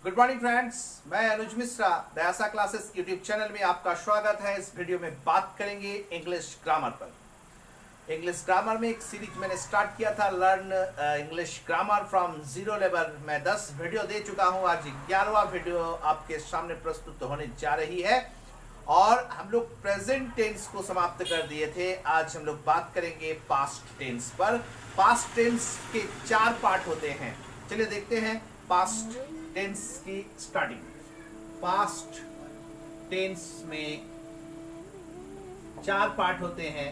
Good morning friends, मैं अनुज Mishra दयासा classes YouTube channel में आपका स्वागत है। इस वीडियो में बात करेंगे इंग्लिश ग्रामर पर। इंग्लिश ग्रामर में एक सीरीज मैंने स्टार्ट किया था, learn English grammar from zero level. मैं 10 वीडियो दे चुका हूं। आज 11वां वीडियो आपके सामने प्रस्तुत होने जा रही है और हम लोग प्रेजेंट टेंस को समाप्त कर दिए थे। आज हम लोग बात करेंगे पास्ट टेंस पर। पास्ट टेंस के 4 पार्ट होते हैं। चलिए देखते हैं पास्ट टेंस की स्टार्टिंग। पास्ट टेंस में 4 पार्ट होते हैं।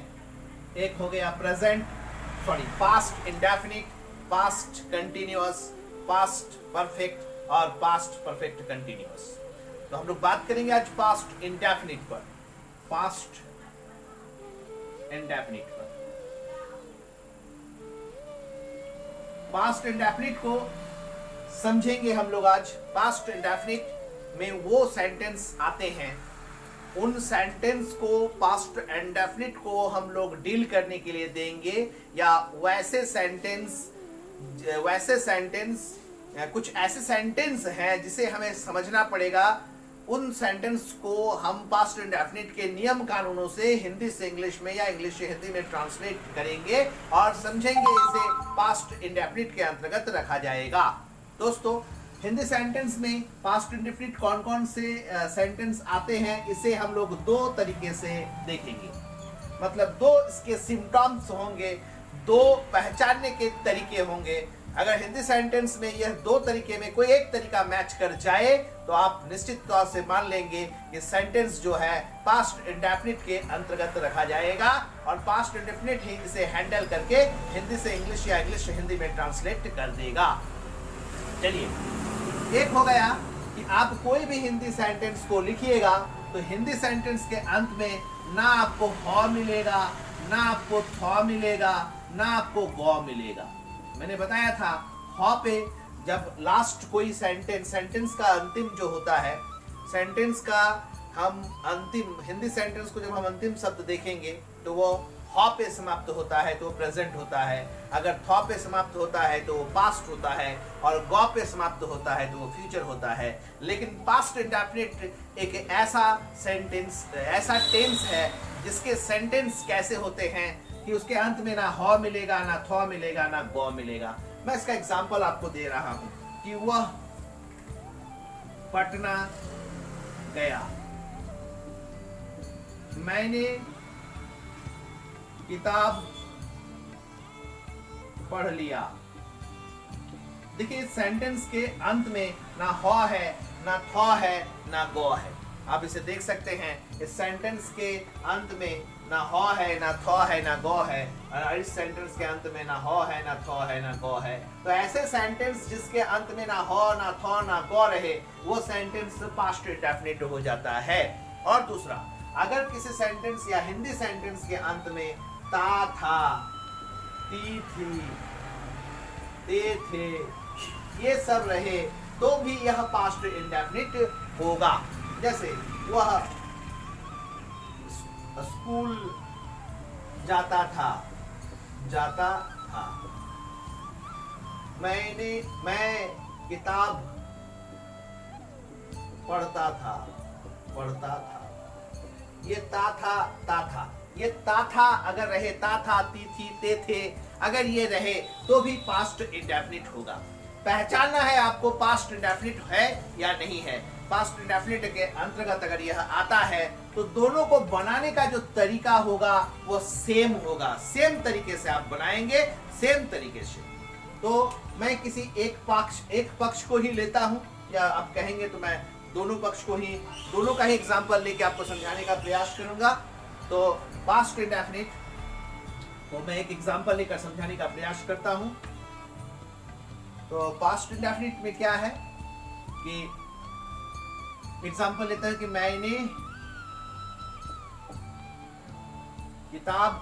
एक हो गया past indefinite, past continuous, past perfect और पास्ट परफेक्ट कंटिन्यूअस। तो हम लोग बात करेंगे आज पास्ट इंडेफिनिट पर। पास्ट इंडेफिनिट पर। पास्ट इंडेफिनिट को समझेंगे हम लोग आज। पास्ट इंडेफिनिट में वो सेंटेंस आते हैं, उन सेंटेंस को पास्ट इंडेफिनिट को हम लोग डील करने के लिए देंगे, या वैसे सेंटेंस कुछ ऐसे सेंटेंस हैं जिसे हमें समझना पड़ेगा। उन सेंटेंस को हम पास्ट इंडेफिनिट के नियम कानूनों से हिंदी से इंग्लिश में या इंग्लिश से हिंदी में ट्रांसलेट करेंगे और समझेंगे। इसे पास्ट इंडेफिनिट के अंतर्गत रखा जाएगा। दोस्तों, हिंदी सेंटेंस में पास्ट इंडेफिनिट कौन कौन से सेंटेंस आते हैं, इसे हम लोग 2 तरीके से देखेंगे। मतलब 2 इसके सिम्टम्स होंगे, 2 पहचानने के तरीके होंगे। अगर हिंदी सेंटेंस में यह 2 तरीके में कोई एक तरीका मैच कर जाए तो आप निश्चित तौर से मान लेंगे कि सेंटेंस जो है पास्ट इंडेफिनिट के अंतर्गत रखा जाएगा और पास्ट इंडेफिनिट ही इसे हैंडल करके हिंदी से इंग्लिश या इंग्लिश से हिंदी में ट्रांसलेट कर देगा। चलिए, एक हो गया कि आप कोई भी हिंदी सेंटेंस को लिखिएगा तो हिंदी सेंटेंस के अंत में ना आपको ह मिलेगा, ना आपको थ मिलेगा, ना आपको गौ मिलेगा। मैंने बताया था ह पे जब लास्ट कोई सेंटेंस का अंतिम जो होता है, सेंटेंस का हम अंतिम हिंदी सेंटेंस को जब हम अंतिम शब्द देखेंगे तो वो ह पे समाप्त होता है तो वो प्रेजेंट होता है, अगर थ पे समाप्त होता है तो वो पास्ट होता है और गौ पे समाप्त होता है तो वो फ्यूचर होता है। लेकिन पास्ट इंडेफिनिट एक ऐसा सेंटेंस, ऐसा टेंस है जिसके सेंटेंस कैसे होते हैं कि उसके अंत में ना ह मिलेगा, ना थ मिलेगा, ना गौ मिलेगा। मैं इसका एग्जांपल आपको दे रहा हूं कि वह पटना गया, मैंने किताब पढ़ लिया। देखिए, इस सेंटेंस के अंत में ना ह है, ना थ है, ना गौ है। आप इसे देख सकते हैं। इस सेंटेंस के अंत में ना ह है, ना थ है, ना गौ है, और इस सेंटेंस के अंत में ना ह है, ना थ है, ना गौ है। तो ऐसे सेंटेंस जिसके अंत में ना ह, ना थ, ना गौ रहे, वो सेंटेंस पास्ट इंडेफिनिट हो जाता है। और दूसरा, अगर किसी सेंटेंस या हिंदी सेंटेंस के अंत में ता था, ती थी, ते थे, ये सब रहे तो भी यह पास्ट इंडेफिनिट होगा। जैसे वह स्कूल जाता था, जाता था। मैं किताब पढ़ता था, पढ़ता था। ये ता था, ये ता था अगर रहे, ता था, ती थी, ते थे, अगर ये रहे तो भी पास्ट इंडेफिनिट होगा। पहचानना है आपको पास्ट इंडेफिनिट है या नहीं है। पास्ट इंडेफिनिट के अंतर्गत अगर यह आता है तो दोनों को बनाने का जो तरीका होगा वो सेम होगा। सेम तरीके से आप बनाएंगे, सेम तरीके से। तो मैं किसी एक पक्ष को ही लेता हूं, या आप कहेंगे तो मैं दोनों का ही एग्जांपल लेके आपको समझाने का प्रयास करूंगा। तो पास्ट इंडेफिनिट को मैं एक एग्जांपल लेकर समझाने का प्रयास करता हूं। तो पास्ट इंडेफिनिट में क्या है कि एग्जांपल लेते हैं कि मैंने किताब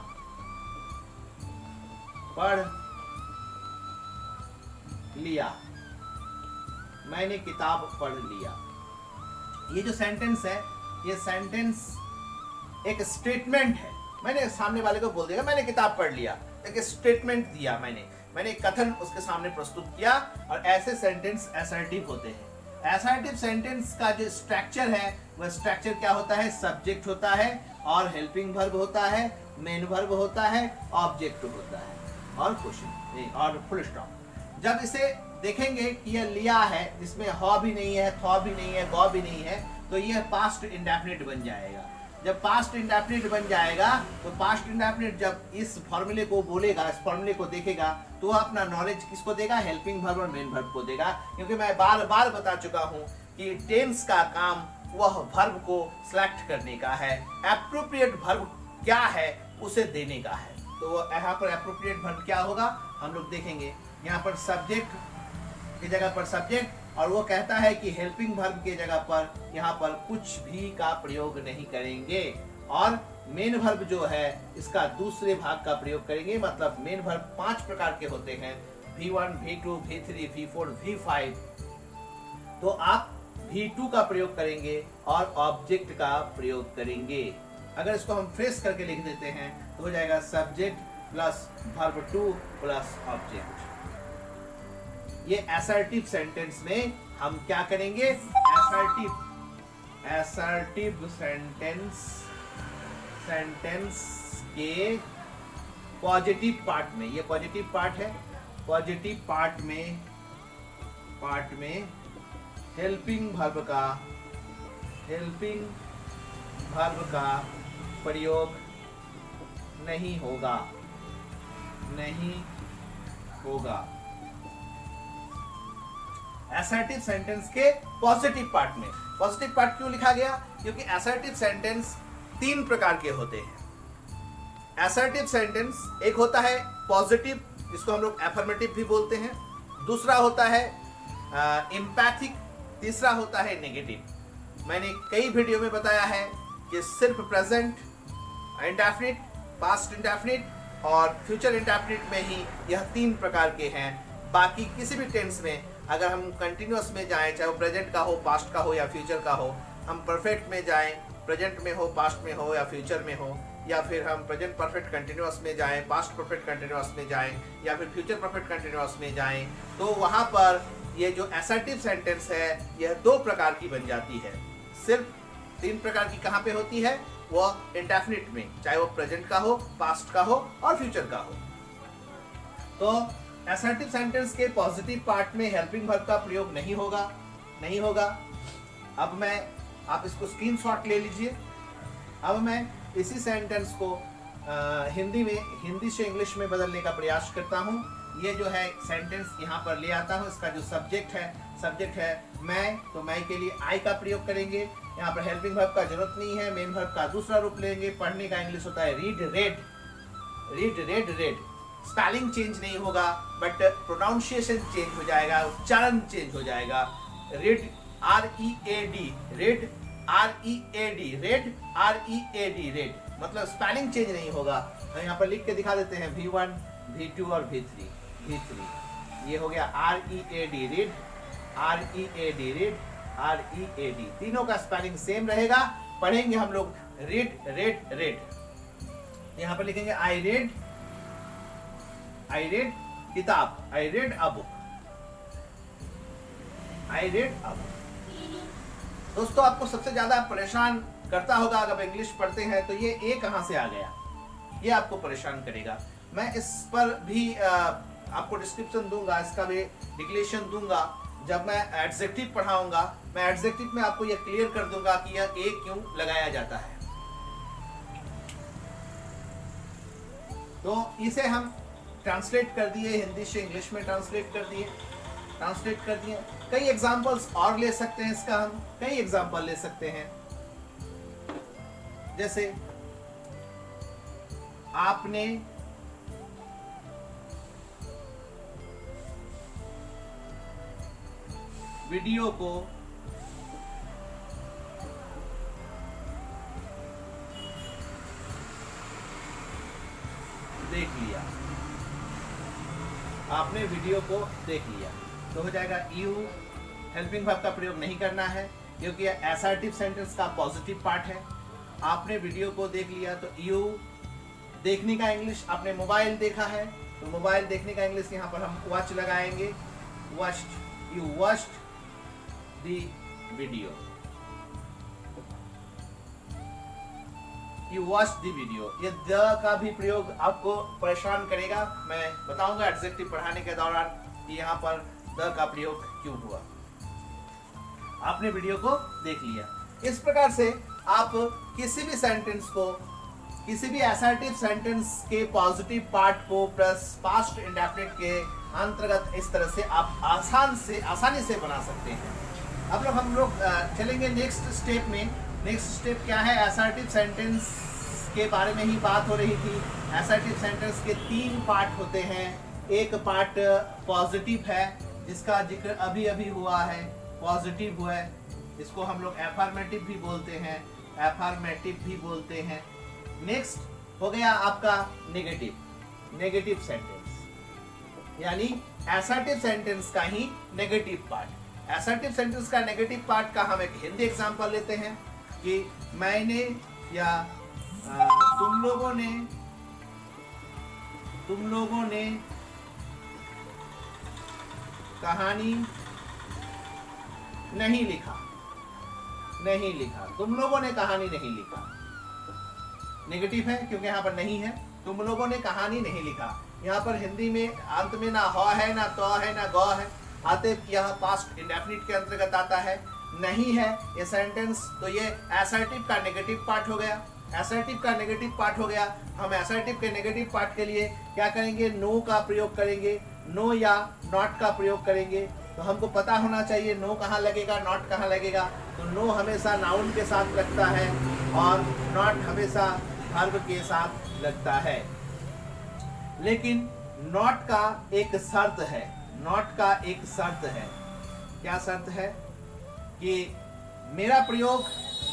पढ़ लिया, मैंने किताब पढ़ लिया। ये जो सेंटेंस है, ये सेंटेंस एक स्टेटमेंट है। मैंने सामने वाले को बोल दिया मैंने किताब पढ़ लिया, एक स्टेटमेंट दिया, मैंने एक कथन उसके सामने प्रस्तुत किया। और ऐसे सेंटेंस असर्टिव होते हैं। असर्टिव सेंटेंस का जो स्ट्रक्चर है वह स्ट्रक्चर क्या होता है, सब्जेक्ट होता है और हेल्पिंग वर्ब होता है, मेन वर्ब होता है, ऑब्जेक्ट होता है और क्वेश्चन और फुल स्टॉप। जब इसे देखेंगे कि यह लिया है, इसमें ह भी नहीं है, थ भी नहीं है, गौ भी नहीं है, तो यह पास्ट इंडेफिनिट बन जाएगा। जब पास्ट इंडेफिनिट बन जाएगा तो पास्ट इंडेफिनिट जब इस फॉर्मूले को बोलेगा, इस फॉर्मूले को देखेगा, तो वह अपना नॉलेज किसको देगा, हेल्पिंग वर्ब और मेन वर्ब को देगा। क्योंकि मैं बार बार बता चुका हूं कि टेंस का काम वह वर्ब को सिलेक्ट करने का है, एप्रोप्रिएट वर्ब क्या है उसे देने का है। तो यहाँ पर एप्रोप्रिएट वर्ब क्या होगा हम लोग देखेंगे। यहाँ पर सब्जेक्ट की जगह पर सब्जेक्ट, और वो कहता है कि हेल्पिंग वर्ब की जगह पर यहाँ पर कुछ भी का प्रयोग नहीं करेंगे, और मेन वर्ब जो है इसका दूसरे भाग का प्रयोग करेंगे। मतलब मेन वर्ब 5 प्रकार के होते हैं, V1, V2, V3, V4, V5। तो आप V2 का प्रयोग करेंगे और ऑब्जेक्ट का प्रयोग करेंगे। अगर इसको हम फ्रेश करके लिख देते हैं तो हो जाएगा subject plus verb 2 plus object. ये असर्टिव सेंटेंस में हम क्या करेंगे, असर्टिव सेंटेंस के पॉजिटिव पार्ट में, ये पॉजिटिव पार्ट है, पॉजिटिव पार्ट में हेल्पिंग वर्ब का प्रयोग नहीं होगा असर्टिव सेंटेंस के पॉजिटिव पार्ट में। पॉजिटिव पार्ट क्यों लिखा गया, क्योंकि असर्टिव सेंटेंस 3 प्रकार के होते हैं। असर्टिव सेंटेंस एक होता है पॉजिटिव, जिसको हम लोग एफर्मेटिव भी बोलते हैं, दूसरा होता है एम्पैथिक, तीसरा होता है नेगेटिव। मैंने कई वीडियो में बताया है कि सिर्फ प्रेजेंट इंडेफिनिट, पास्ट इंडेफिनिट और फ्यूचर इंडेफिनिट में ही यह 3 प्रकार के हैं। बाकी किसी भी टेंस में अगर हम कंटिन्यूअस में जाएं, चाहे वो प्रेजेंट का हो, पास्ट का हो या फ्यूचर का हो, हम परफेक्ट में जाएं, प्रेजेंट में हो, पास्ट में हो या फ्यूचर में हो, या फिर हम प्रेजेंट परफेक्ट कंटिन्यूअस में जाएं, पास्ट परफेक्ट कंटिन्यूअस में जाएं, या फिर फ्यूचर परफेक्ट कंटिन्यूअस में जाएं, तो वहाँ पर ये जो असर्टिव सेंटेंस है यह 2 प्रकार की बन जाती है। सिर्फ 3 प्रकार की कहाँ पे होती है, वो इंडेफिनिट में, चाहे वो प्रेजेंट का हो, पास्ट का हो और फ्यूचर का हो। तो असर्टिव सेंटेंस के पॉजिटिव पार्ट में हेल्पिंग वर्ब का प्रयोग नहीं होगा। अब आप इसको स्क्रीनशॉट ले लीजिए। अब मैं इसी सेंटेंस को हिंदी से इंग्लिश में बदलने का प्रयास करता हूँ। ये जो है सेंटेंस यहाँ पर ले आता हूँ। इसका जो सब्जेक्ट है मैं, तो मैं के लिए आई का प्रयोग करेंगे। यहाँ पर हेल्पिंग वर्ब का जरूरत नहीं है, मेन वर्ब का दूसरा रूप लेंगे। पढ़ने का इंग्लिश होता है रेड। स्पेलिंग चेंज नहीं होगा, बट प्रोनाउंसिएशन चेंज हो जाएगा, उच्चारण चेंज हो जाएगा। रेड, READ, रेड, रेड, मतलब स्पेलिंग चेंज नहीं होगा। हम यहाँ पर लिख के दिखा देते हैं V1, V2 और V3। ये हो गया READ, रेड, तीनों का स्पेलिंग सेम रहेगा। पढ़ेंगे हम लोग रेड। यहाँ पर लिखेंगे I read किताब, I read a book। दोस्तों, आपको सबसे ज्यादा परेशान करता होगा अगर इंग्लिश पढ़ते हैं तो ये ए कहाँ से आ गया, ये आपको परेशान करेगा। मैं इस पर भी आपको डिस्क्रिप्शन दूंगा, इसका भी डिक्लेरेशन दूंगा। जब मैं एडजेक्टिव पढ़ाऊंगा, मैं एडजेक्टिव में आपको ये क्लियर कर दूंगा कि यह ए क्यों लगाया जाता है। तो इसे हम ट्रांसलेट कर दिए, हिंदी से इंग्लिश में ट्रांसलेट कर दिए। कई एग्जांपल्स और ले सकते हैं, इसका हम कई एग्जांपल ले सकते हैं। जैसे आपने वीडियो को देख लिया, आपने वीडियो को देख लिया, तो हो जाएगा यू। हेल्पिंग वर्ब का प्रयोग नहीं करना है क्योंकि यह असर्टिव सेंटेंस का पॉजिटिव पार्ट है। आपने वीडियो को देख लिया तो यू। देखने का इंग्लिश, आपने मोबाइल देखा है तो मोबाइल देखने का इंग्लिश यहाँ पर हम वॉच लगाएंगे, watched, you watched. The video, you watch the video. ये द का भी प्रयोग आपको परेशान करेगा, मैं बताऊंगा एडजेक्टिव पढ़ाने के दौरान कि यहाँ पर द का प्रयोग क्यों हुआ। आपने वीडियो को देख लिया। इस प्रकार से आप किसी भी सेंटेंस को, किसी भी असर्टिव सेंटेंस के पॉजिटिव पार्ट को प्लस पास्ट इंडेफिनिट के अंतर्गत इस तरह से आप आसानी से बना सकते हैं। अब लोग हम लोग चलेंगे नेक्स्ट स्टेप में। नेक्स्ट स्टेप क्या है? असर्टिव सेंटेंस के बारे में ही बात हो रही थी। असर्टिव सेंटेंस के 3 पार्ट होते हैं। एक पार्ट पॉजिटिव है जिसका जिक्र अभी अभी हुआ है, पॉजिटिव हुआ है, इसको हम लोग एफर्मेटिव भी बोलते हैं, एफर्मेटिव भी बोलते हैं। नेक्स्ट हो गया आपका नेगेटिव सेंटेंस, यानी असर्टिव सेंटेंस का ही नेगेटिव पार्ट। असर्टिव सेंटेंस का नेगेटिव पार्ट का हम एक हिंदी एग्जांपल लेते हैं कि मैंने या तुम लोगों ने कहानी नहीं लिखा, तुम लोगों ने कहानी नहीं लिखा। नेगेटिव है क्योंकि यहाँ पर नहीं है, तुम लोगों ने कहानी नहीं लिखा। यहाँ पर हिंदी में अंत में ना ह है, ना तो है, ना ग है, आते यहाँ पास्ट इंडेफिनिट के अंतर्गत आता है। नहीं है ये सेंटेंस, तो ये असर्टिव का नेगेटिव पार्ट हो गया। असर्टिव का नेगेटिव पार्ट हो गया। हम असर्टिव के नेगेटिव पार्ट के लिए क्या करेंगे? नो का प्रयोग करेंगे, नो या नॉट का प्रयोग करेंगे। तो हमको पता होना चाहिए नो कहाँ लगेगा, नॉट कहाँ लगेगा। तो नो हमेशा नाउन के साथ लगता है और नॉट हमेशा वर्ब के साथ लगता है। लेकिन नॉट का एक शर्त है, नॉट का एक शर्त है। क्या शर्त है? कि मेरा प्रयोग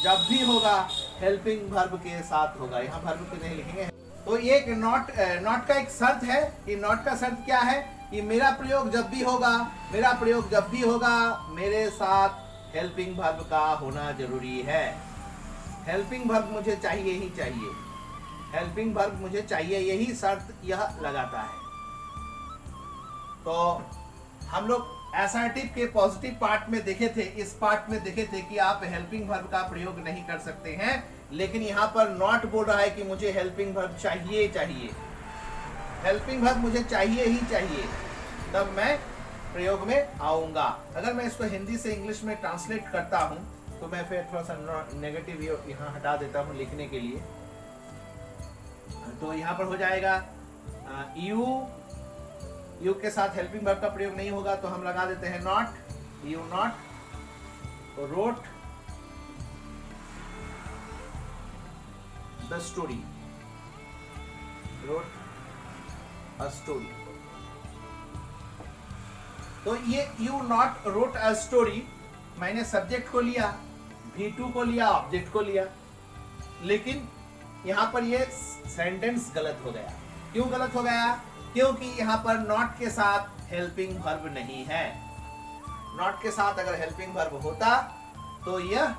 जब भी होगा हेल्पिंग वर्ब के साथ होगा। यहाँ वर्ब के नहीं लिखेंगे। तो ये नॉट का एक शर्त है कि नॉट का शर्त क्या है कि मेरा प्रयोग जब भी होगा मेरे साथ हेल्पिंग वर्ब का होना जरूरी है। हेल्पिंग वर्ब मुझे चाहिए ही चाहिए, हेल्पिंग वर्ब मुझे चाहिए, यही शर्त यह लगाता है। तो हम लोग असर्टिव के पॉजिटिव पार्ट में देखे थे, इस पार्ट में देखे थे कि आप हेल्पिंग वर्ब का प्रयोग नहीं कर सकते हैं। लेकिन यहाँ पर नॉट बोल रहा है कि मुझे हेल्पिंग वर्ब चाहिए, हेल्पिंग वर्ब मुझे चाहिए ही चाहिए, तब मैं प्रयोग में आऊंगा। अगर मैं इसको हिंदी से इंग्लिश में ट्रांसलेट करता हूं तो मैं फिर थोड़ा सा नेगेटिव यहाँ हटा देता हूं लिखने के लिए। तो यहाँ पर हो जाएगा यू के साथ हेल्पिंग वर्ब का प्रयोग नहीं होगा, तो हम लगा देते हैं not, you not wrote the story, road a story. तो ये you not wrote a story, मैंने सब्जेक्ट को लिया, V2 को लिया, ऑब्जेक्ट को लिया, लेकिन यहां पर ये सेंटेंस गलत हो गया। क्यों गलत हो गया? क्योंकि यहाँ पर नॉट के साथ हेल्पिंग वर्ब नहीं है। नॉट के साथ अगर हेल्पिंग वर्ब होता तो यह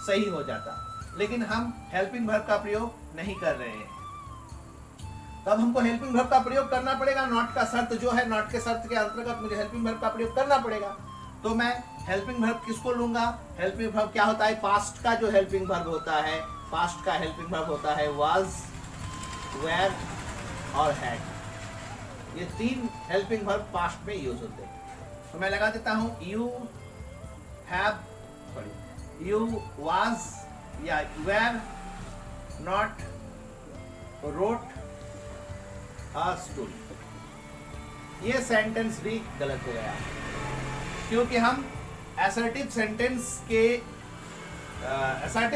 सही हो जाता, लेकिन हम हेल्पिंग वर्ब का प्रयोग नहीं कर रहे हैं। तब हमको हेल्पिंग वर्ब का प्रयोग करना पड़ेगा। नॉट का शर्त जो है, नॉट के शर्त के अंतर्गत मुझे हेल्पिंग वर्ब का प्रयोग करना पड़ेगा। तो मैं हेल्पिंग वर्ब किसको लूंगा? हेल्पिंग वर्ब क्या होता है? पास्ट का जो हेल्पिंग वर्ब होता है, पास्ट का हेल्पिंग वर्ब होता है वाज, वेयर और हैड। ये 3 हेल्पिंग वर्ब पास्ट में यूज होते हैं। तो मैं लगा देता हूं you have, sorry, you was या were not wrote a story. ये सेंटेंस भी गलत हो गया क्योंकि हम असर्टिव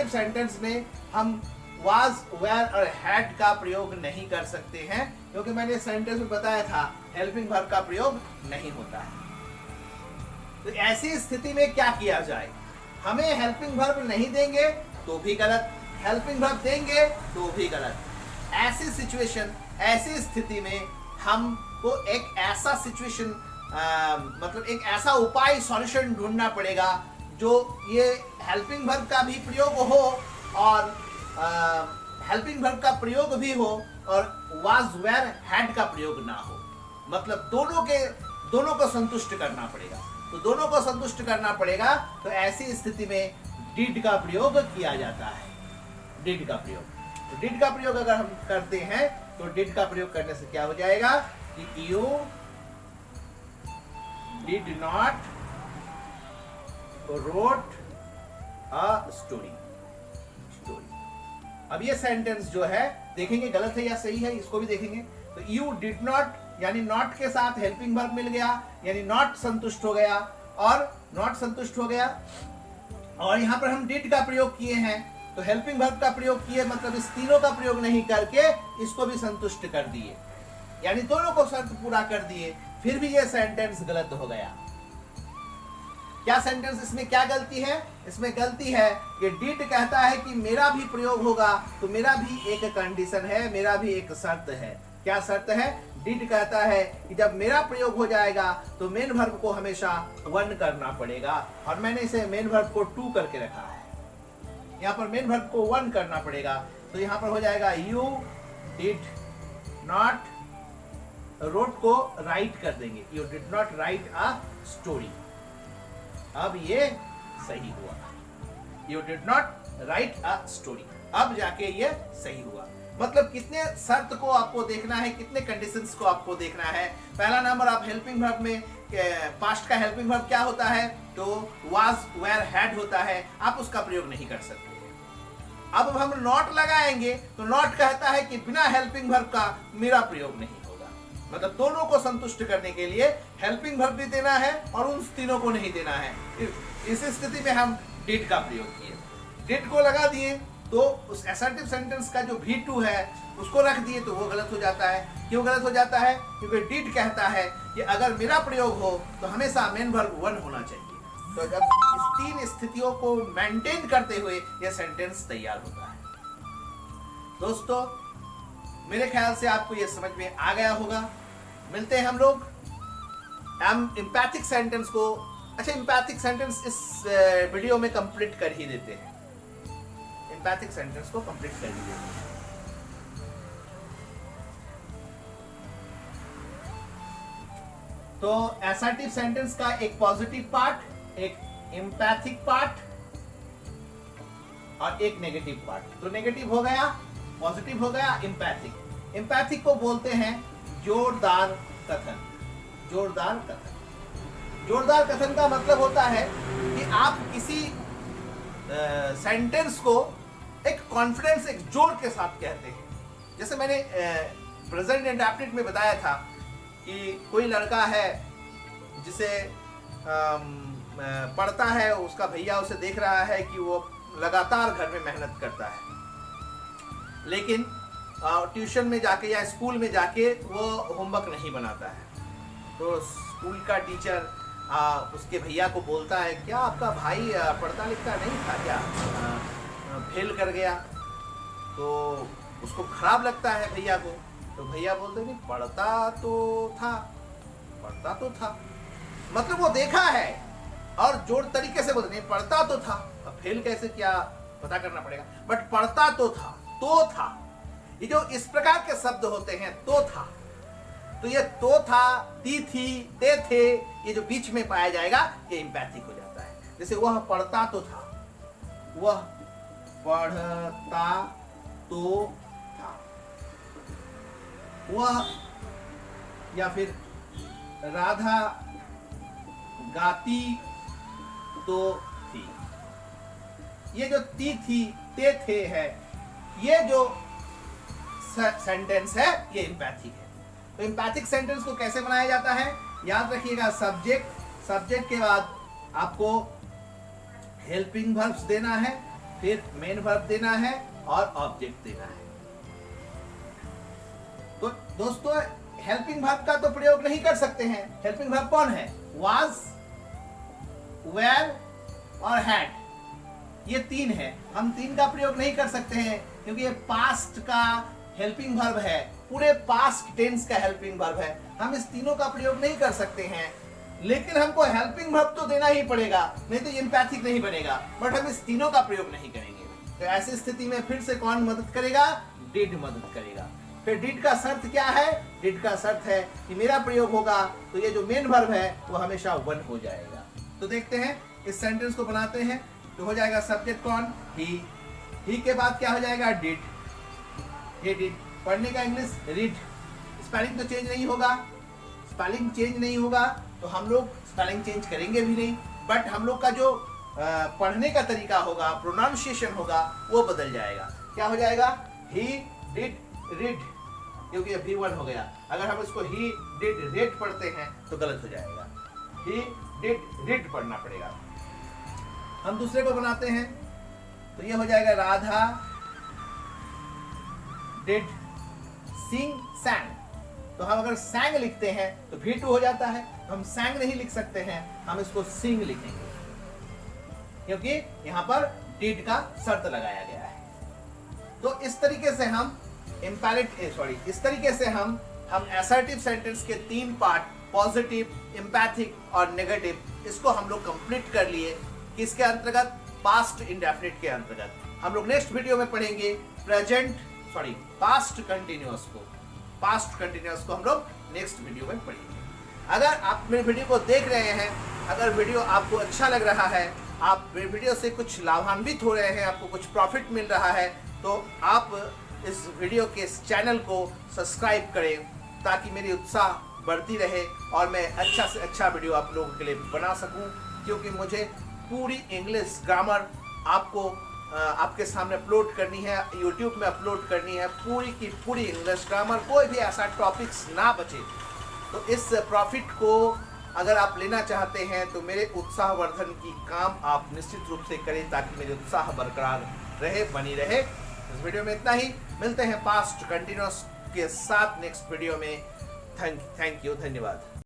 सेंटेंस में हम वाज, वेयर और हैड का प्रयोग नहीं कर सकते हैं, क्योंकि मैंने सेंटेंस में बताया था हेल्पिंग वर्ब का प्रयोग नहीं होता है। तो ऐसी स्थिति में क्या किया जाए? हमें हेल्पिंग वर्ब नहीं देंगे तो भी गलत, हेल्पिंग वर्ब देंगे तो भी गलत। ऐसी सिचुएशन, ऐसी स्थिति में हमको एक ऐसा सिचुएशन मतलब एक ऐसा उपाय, सॉल्यूशन ढूंढना पड़ेगा जो ये हेल्पिंग वर्ब का भी प्रयोग हो और हेल्पिंग वर्ब का प्रयोग भी हो और वाज, वेयर, हैड का प्रयोग ना हो। मतलब दोनों को संतुष्ट करना पड़ेगा। तो दोनों को संतुष्ट करना पड़ेगा। तो ऐसी स्थिति में डिड का प्रयोग किया जाता है। डिड का प्रयोग, तो डिड का प्रयोग अगर हम करते हैं तो डिड का प्रयोग करने से क्या हो जाएगा कि you did not wrote a story. अब ये सेंटेंस जो है देखेंगे गलत है या सही है, इसको भी देखेंगे। तो यू डिड नॉट यानी नॉट के साथ हेल्पिंग वर्ब मिल गया, यानी नॉट संतुष्ट हो गया और नॉट संतुष्ट हो गया। और यहां पर हम डिड का प्रयोग किए हैं, तो हेल्पिंग वर्ब का प्रयोग किए, मतलब इस तीनों का प्रयोग नहीं करके इसको भी संतुष्ट कर दिए, यानी दोनों को शर्त पूरा कर दिए, फिर भी ये सेंटेंस गलत हो गया। क्या सेंटेंस इसमें क्या गलती है? इसमें गलती है कि डिड कहता है कि मेरा भी प्रयोग होगा, तो मेरा भी एक कंडीशन है, मेरा भी एक शर्त है। क्या शर्त है? डिड कहता है कि जब मेरा प्रयोग हो जाएगा तो मेन वर्ब को हमेशा वन करना पड़ेगा, और मैंने इसे मेन वर्ब को टू करके रखा है। यहाँ पर मेन वर्ब को वन करना पड़ेगा, तो यहाँ पर हो जाएगा यू डिड नॉट, रोट को राइट कर देंगे, you did not right a story. अब ये सही हुआ, you did not right a story, अब जाके ये सही हुआ। मतलब कितने शर्त को आपको देखना है, कितने कंडीशंस को आपको देखना है। पहला नंबर, आप हेल्पिंग वर्ब में पास्ट का हेल्पिंग वर्ब क्या होता है? तो वाज, वेयर, हैड होता है, आप उसका प्रयोग नहीं कर सकते। अब हम नॉट लगाएंगे तो नॉट कहता है कि बिना हेल्पिंग वर्ब का मेरा प्रयोग नहीं होगा, मतलब दोनों को संतुष्ट करने के लिए हेल्पिंग वर्ब भी देना है और उन तीनों को नहीं देना है। इस स्थिति में हम डिड का प्रयोग किए, डिड को लगा दिए, तो उस असर्टिव सेंटेंस का जो V2 है उसको रख दिए, तो वो गलत हो जाता है। क्यों गलत हो जाता है? क्योंकि डिड कहता है कि अगर मेरा प्रयोग हो तो हमेशा मेन वर्ब वन होना चाहिए। तो जब इस तीन स्थितियों को मेंटेन करते हुए यह सेंटेंस तैयार होता है। दोस्तों, मेरे ख्याल से आपको यह समझ में आ गया होगा। मिलते हैं हम लोग एम्पैथिक सेंटेंस को। अच्छा, एम्पैथिक सेंटेंस इस वीडियो में कंप्लीट कर ही देते हैं, एम्पैथिक सेंटेंस को कंप्लीट कर ही देते हैं। तो असर्टिव सेंटेंस का एक पॉजिटिव पार्ट, एक एम्पैथिक पार्ट और एक नेगेटिव पार्ट। तो नेगेटिव हो गया, पॉजिटिव हो गया, एम्पैथिक। एम्पैथिक को बोलते हैं जोरदार कथन। जोरदार कथन, जोरदार कथन का मतलब होता है कि आप किसी सेंटेंस को एक कॉन्फिडेंस, एक जोर के साथ कहते हैं। जैसे मैंने प्रेजेंट इंडेफिनिट में बताया था कि कोई लड़का है जिसे पढ़ता है, उसका भैया उसे देख रहा है कि वो लगातार घर में मेहनत करता है, लेकिन ट्यूशन में जाके या स्कूल में जाके वो होमवर्क नहीं बनाता है। तो स्कूल का टीचर उसके भैया को बोलता है, क्या आपका भाई पढ़ता लिखता नहीं था क्या, फेल कर गया? तो उसको खराब लगता है भैया को। तो भैया बोलते नहीं, पढ़ता तो था, पढ़ता तो था, मतलब वो देखा है और जोर तरीके से बोलते नहीं, पढ़ता तो था। अब फेल कैसे क्या पता करना पड़ेगा, बट पढ़ता तो था, तो था। ये जो इस प्रकार के शब्द होते हैं, तो था, तो ये तो था, ती थी, ते थे, ये जो बीच में पाया जाएगा ये एम्पैथिक हो जाता है। जैसे वह पढ़ता तो था, वह पढ़ता तो था, वह, या फिर राधा गाती तो थी। ये जो ती थी, ते थे है, ये जो सेंटेंस है ये एम्पैथिक है। तो एम्पैथिक सेंटेंस को कैसे बनाया जाता है? याद रखिएगा, सब्जेक्ट, सब्जेक्ट के बाद आपको हेल्पिंग वर्ब्स देना है, फिर मेन वर्ब देना है और ऑब्जेक्ट देना है। तो दोस्तों, हेल्पिंग वर्ब का तो प्रयोग नहीं कर सकते हैं। हेल्पिंग वर्ब कौन है? वाज, वेयर और हैड, ये तीन है। हम तीन का प्रयोग नहीं कर सकते हैं क्योंकि ये पास्ट का हेल्पिंग वर्ब है, पूरे पास्ट टेंस का हेल्पिंग वर्ब है। हम इस तीनों का प्रयोग नहीं कर सकते हैं, लेकिन हमको हेल्पिंग वर्ब तो देना ही पड़ेगा, नहीं तो एम्पैथिक नहीं बनेगा। बट हम इस तीनों का प्रयोग नहीं करेंगे। तो ऐसी स्थिति में फिर से कौन मदद करेगा? डिड मदद करेगा। फिर डिड का शर्त क्या है? डिड का शर्त है कि मेरा प्रयोग होगा तो ये जो मेन वर्ब है वो हमेशा वन हो जाएगा। तो देखते हैं इस सेंटेंस को बनाते हैं। तो हो जाएगा सब्जेक्ट कौन, ही के बाद क्या हो जाएगा, डिड, ही डिड। पढ़ने का इंग्लिश रीड। स्पेलिंग तो चेंज नहीं होगा, स्पेलिंग चेंज नहीं होगा तो हम लोग स्पेलिंग चेंज करेंगे भी नहीं, बट हम लोग का जो पढ़ने का तरीका होगा, प्रोनाउंसिएशन होगा, वो बदल जाएगा। क्या हो जाएगा, ही डिड रीड, क्योंकि अब V1 हो गया। अगर हम इसको ही डिड रेड पढ़ते हैं तो गलत हो जाएगा, ही डिड रीड पढ़ना पड़ेगा। हम दूसरे को बनाते हैं तो ये हो जाएगा राधा डिड सिंग सैंग। तो हम अगर सैंग लिखते हैं तो V2 हो जाता है, तो हम सैंग नहीं लिख सकते हैं, हम इसको सिंग लिखेंगे, क्योंकि यहां पर डिड का शर्त लगाया गया है। तो इस तरीके से हम इस तरीके से हम असर्टिव सेंटेंस के 3 पार्ट, पॉजिटिव, एम्पैथिक और नेगेटिव, इसको हम लोग कंप्लीट कर लिए। किसके अंतर्गत, पास्ट इंडेफिनिट के अंतर्गत। हम लोग नेक्स्ट वीडियो में पढ़ेंगे पास्ट कंटिन्यूअस को हम लोग नेक्स्ट वीडियो में पढ़ेंगे। अगर आप मेरे वीडियो को देख रहे हैं, अगर वीडियो आपको अच्छा लग रहा है, आप मेरे वीडियो से कुछ लाभान्वित हो रहे हैं, आपको कुछ प्रॉफिट मिल रहा है, तो आप इस वीडियो के इस चैनल को सब्सक्राइब करें, ताकि मेरी उत्साह बढ़ती रहे और मैं अच्छा से अच्छा वीडियो आप लोगों के लिए बना सकूं। क्योंकि मुझे पूरी इंग्लिश ग्रामर आपके सामने अपलोड करनी है, यूट्यूब में अपलोड करनी है, पूरी की पूरी इंग्लिश ग्रामर, कोई भी ऐसा टॉपिक्स ना बचे। तो इस प्रॉफिट को अगर आप लेना चाहते हैं तो मेरे उत्साहवर्धन की काम आप निश्चित रूप से करें, ताकि मेरे उत्साह बरकरार रहे, बनी रहे। इस वीडियो में इतना ही, मिलते हैं पास्ट कंटिन्यूअस के साथ नेक्स्ट वीडियो में। थैंक यू, धन्यवाद।